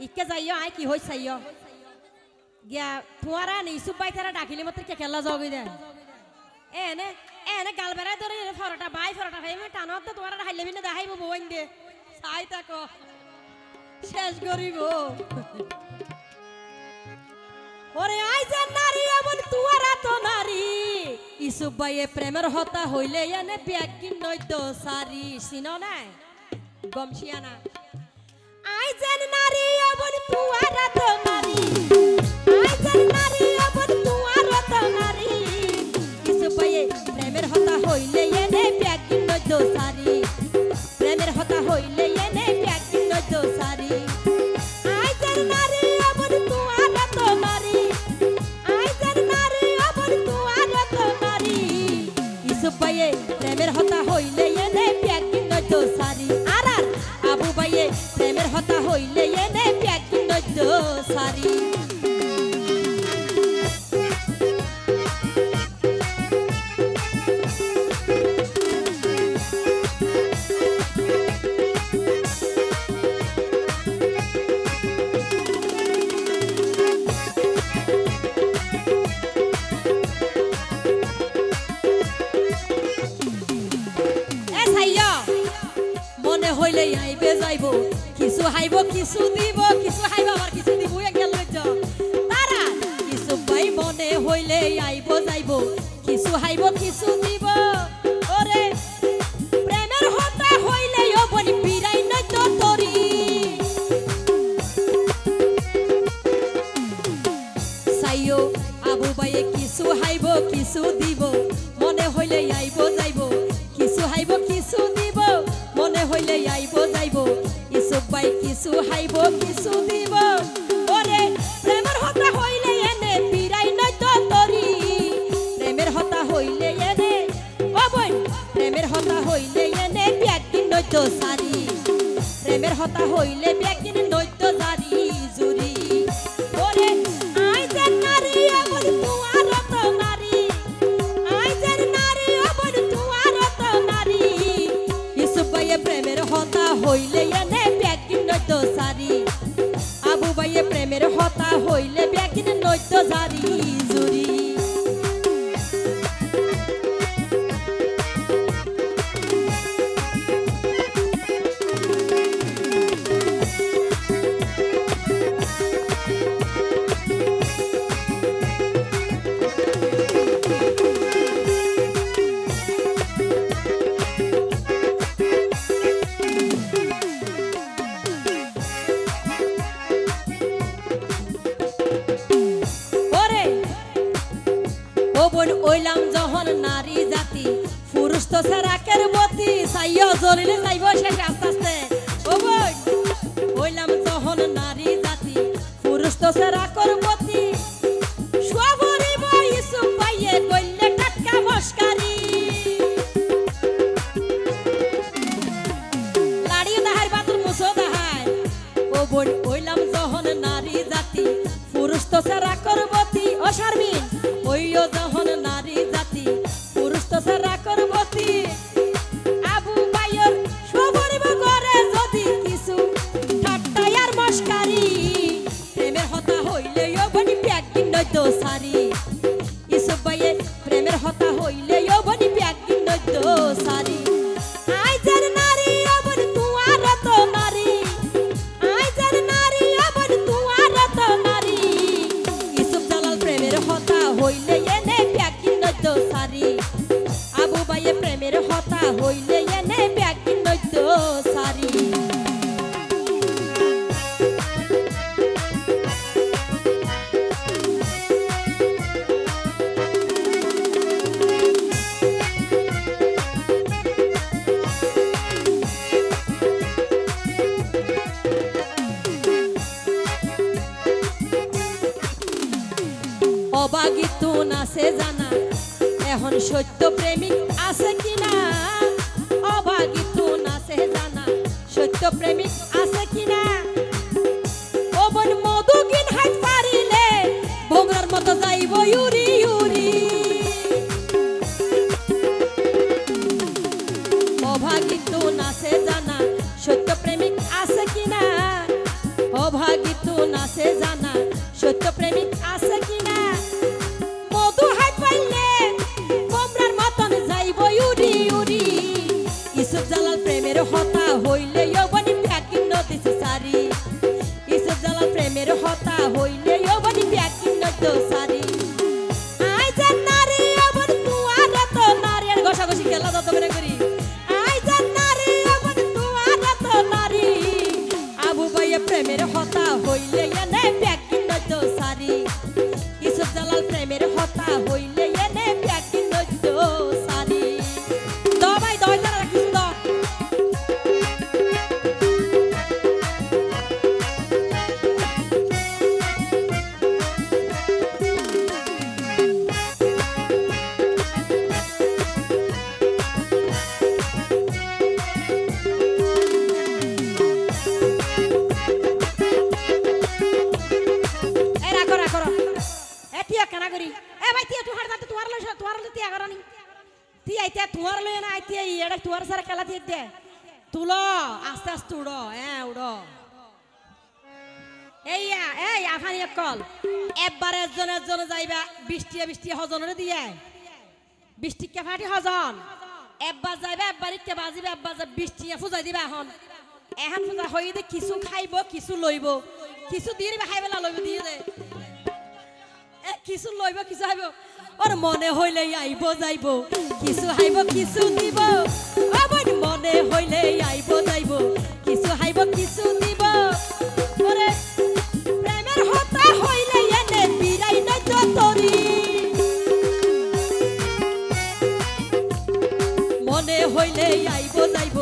इक्के जाइयो आय की होय सइयो गया तुआरा नहीं सुबाई तेरा डाकिले मत के खेला जाओगे दे ए ने गाल बेरा तोरे फरोटा बाई फरोटा खाई में टानो तो तुआरा हाइले भी ना दाहाई बो बोइन दे साई ताको শেষ করি গো ওরে আইছে নারী এমন তুয়ারা তো নারী ইসুব ভাইয়ে প্রেমের হতা হইলে এনে ব্যাগ কিন নইতো সারি সিনো না গমশিয়ানা আইছে নারী এমন তুয়ারা তো নারী আইছে নারী এমন তুয়ারা তো নারী ইসুব ভাইয়ে প্রেমের হতা হইলে এনে ব্যাগ কিন নইতো সারি প্রেমের হতা হইলে এনে ব্যাগ কিন নইতো সারি প্রেমের হতা হইলে এনে প্যাকিং নইতো সারি আর আবু ভাইয়ে প্রেমের হতা হইলে এনে প্যাকিং নইতো সারি হইলে আইবে যাইবো কিছু হাইবো কিছু দিব কিছু হাইবো আবার কিছু দিব গেল তারা কিছু ভাই মনে হইলে আইবো যাইবো কিছু হাইবো কিছু দিব ওরে প্রেমের হতা হইলে ও বনি বিরাই না তো তোরি সাইও আবু ভাইয়ে কিছু হাইবো কিছু দিব মনে হইলে আইবো যাইবো কিছু হাইবো কিছু দিব মনে হইলে আইবো যাইবো ইসুব ভাই কিছু হাইবো কিছু দিব ওরে প্রেমের হতা হইলে এনে বিরাই নয় তো তোরি প্রেমের হতা হইলে এনে ও বোন প্রেমের হতা হইলে এনে ব্যাগিন নয় তো সারি প্রেমের হতা হইলে ব্যাগিন নয় তো জারি জুরি ওরে আই যে নারী আমার তুয়ার তো নারী আই যে নারী আমার তুয়ার তো নারী ইসুব ভাইয়ে প্রেমের হতা হইলে এনে ব্যাগিন নইতো সারি আবু ভাইয়ে প্রেমের হতা হইলে ব্যাগিন নইতো জারি জুরি ওইলাম যখন নারী জাতি পুরুষ তো সারাকের মতি সাইয়া জলিলে যাইব শেষ আস্তে আস্তে ও বোন ওইলাম যখন নারী জাতি পুরুষ তো সারাকের মতি সবরি বইসু পাইয়ে কইলে টাটকা মস্কারি লাড়িও দাহার বাতুর মুসো দাহার ও বোন ওইলাম যখন নারী জাতি পুরুষ তো সারাকের মতি ও শারমিন ওইও যখন নারী জাতি পুরুষ তো সারা করবতি আবু ভাইয়ের সবরিব করে যদি কিছু ঠাট্টাই আর মস্কারি প্রেমের হতা হইলে ও বনি ব্যাগিন নইতো সারি ইসুব ভাইয়ে প্রেমের হতা হইলে ও বনি ব্যাগিন নইতো সারি আইজার নারী আবার তুয়ার তো নারী আইজার নারী আবার তুয়ার তো নারী ইসুব জালাল প্রেমের হতা হইলে এনে ব্যাগিন নইতো সারি আবু ভাইয়ে প্রেমের হতা হইলে এনে ব্যাগিন নইতো সারি অবাগিত নাচে জানা এখন সত্য প্রেমিক আছে কিনা অবাগিত নাচে জানা সত্য প্রেমিক আছে কিনা ও বোন মধুগিন হাত পারিলে ভোগরার মতো যাইব ইউরি ইউরি তুই আইতে তোমার লয় না আইতে এটা তোমার সারা খেলা দিয়ে দে তুলো আস্তে আস্তে উড়ো হ্যাঁ উড়ো এই আফানি কল একবার একজন যাইবা বৃষ্টি হজনরে দিয়ে বৃষ্টি কে ফাটি হজন একবার যাইবা একবার ইকে বাজিবা একবার বৃষ্টি ফুজাই দিবা এখন ফুজা হয়ে দে কিছু খাইব কিছু লইব কিছু দিয়ে দিবা খাইবেলা লইব দিয়ে দে কিছু লইব কিছু খাইব ওর মনে হইলে আইব যাইব কিছু খাইব কিছু দিব আমার মনে হইলে আইব যাইব কিছু খাইব কিছু দিব ওরে প্রেমের হতা হইলে এনে বিরাই না যতরি মনে হইলে আইব যাইব